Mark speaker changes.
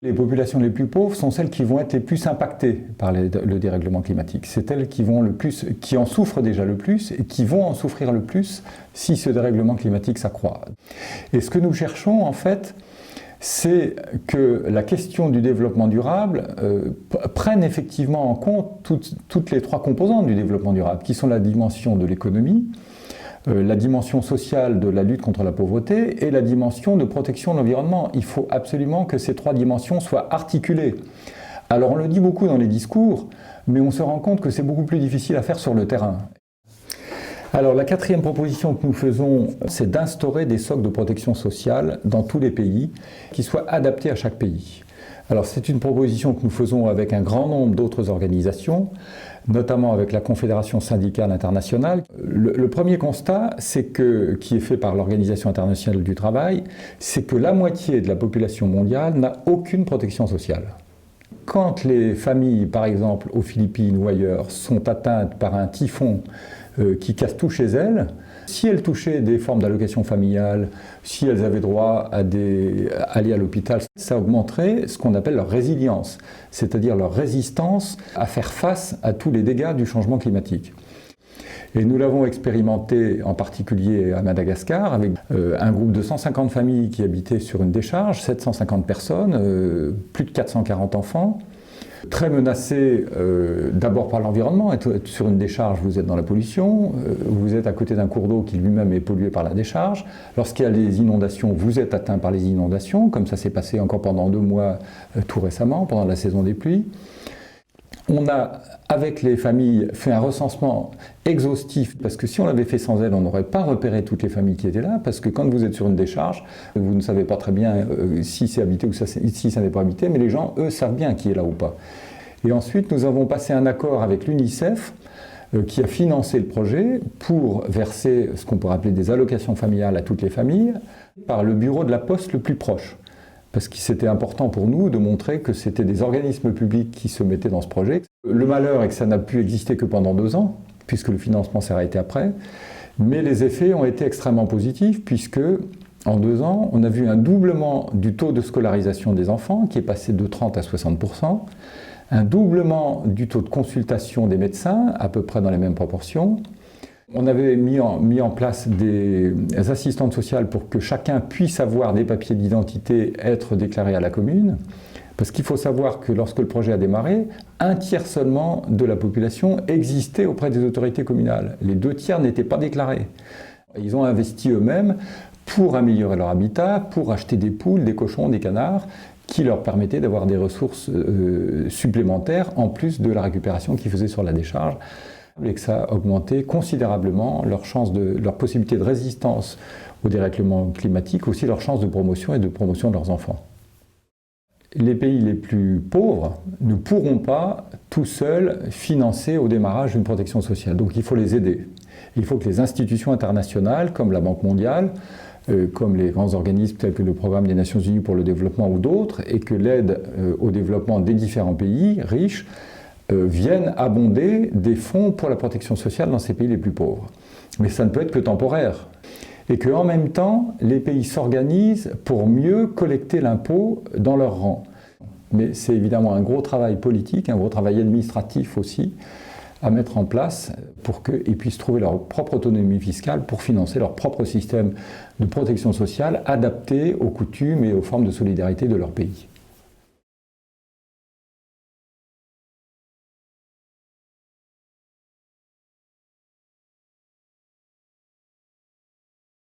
Speaker 1: Les populations les plus pauvres sont celles qui vont être les plus impactées par le dérèglement climatique. C'est elles qui en souffrent déjà le plus et qui vont en souffrir le plus si ce dérèglement climatique s'accroît. Et ce que nous cherchons en fait, c'est que la question du développement durable prenne effectivement en compte toutes les trois composantes du développement durable, qui sont la dimension de l'économie, la dimension sociale de la lutte contre la pauvreté et la dimension de protection de l'environnement. Il faut absolument que ces trois dimensions soient articulées. Alors on le dit beaucoup dans les discours, mais on se rend compte que c'est beaucoup plus difficile à faire sur le terrain. Alors la quatrième proposition que nous faisons, c'est d'instaurer des socles de protection sociale dans tous les pays, qui soient adaptés à chaque pays. Alors c'est une proposition que nous faisons avec un grand nombre d'autres organisations, notamment avec la Confédération syndicale internationale. Le premier constat, qui est fait par l'Organisation internationale du travail, c'est que la moitié de la population mondiale n'a aucune protection sociale. Quand les familles, par exemple aux Philippines ou ailleurs, sont atteintes par un typhon qui casse tout chez elles, si elles touchaient des formes d'allocation familiale, si elles avaient droit à aller à l'hôpital, ça augmenterait ce qu'on appelle leur résilience, c'est-à-dire leur résistance à faire face à tous les dégâts du changement climatique. Et nous l'avons expérimenté en particulier à Madagascar avec un groupe de 150 familles qui habitaient sur une décharge, 750 personnes, plus de 440 enfants. Très menacés d'abord par l'environnement. Être sur une décharge, vous êtes dans la pollution, vous êtes à côté d'un cours d'eau qui lui-même est pollué par la décharge. Lorsqu'il y a des inondations, vous êtes atteint par les inondations, comme ça s'est passé encore pendant 2 mois tout récemment, pendant la saison des pluies. On a, avec les familles, fait un recensement exhaustif, parce que si on l'avait fait sans elles, on n'aurait pas repéré toutes les familles qui étaient là, parce que quand vous êtes sur une décharge, vous ne savez pas très bien si c'est habité ou si ça n'est pas habité, mais les gens, eux, savent bien qui est là ou pas. Et ensuite, nous avons passé un accord avec l'UNICEF, qui a financé le projet pour verser ce qu'on pourrait appeler des allocations familiales à toutes les familles, par le bureau de la Poste le plus proche. Parce que c'était important pour nous de montrer que c'était des organismes publics qui se mettaient dans ce projet. Le malheur est que ça n'a pu exister que pendant 2 ans, puisque le financement s'est arrêté après, mais les effets ont été extrêmement positifs, puisque en 2 ans, on a vu un doublement du taux de scolarisation des enfants, qui est passé de 30 à 60%, un doublement du taux de consultation des médecins, à peu près dans les mêmes proportions. On avait mis en place des assistantes sociales pour que chacun puisse avoir des papiers d'identité, être déclaré à la commune. Parce qu'il faut savoir que lorsque le projet a démarré, 1/3 seulement de la population existait auprès des autorités communales. Les 2/3 n'étaient pas déclarés. Ils ont investi eux-mêmes pour améliorer leur habitat, pour acheter des poules, des cochons, des canards, qui leur permettaient d'avoir des ressources supplémentaires en plus de la récupération qu'ils faisaient sur la décharge. Et que ça a augmenté considérablement leur possibilité de résistance au dérèglement climatique, aussi leur chance de promotion et de promotion de leurs enfants. Les pays les plus pauvres ne pourront pas tout seuls financer au démarrage une protection sociale, donc il faut les aider. Il faut que les institutions internationales, comme la Banque mondiale, comme les grands organismes tels que le Programme des Nations Unies pour le développement ou d'autres, et que l'aide au développement des différents pays riches viennent abonder des fonds pour la protection sociale dans ces pays les plus pauvres. Mais ça ne peut être que temporaire. Et qu'en même temps, les pays s'organisent pour mieux collecter l'impôt dans leur rang. Mais c'est évidemment un gros travail politique, un gros travail administratif aussi, à mettre en place pour qu'ils puissent trouver leur propre autonomie fiscale pour financer leur propre système de protection sociale adapté aux coutumes et aux formes de solidarité de leur pays.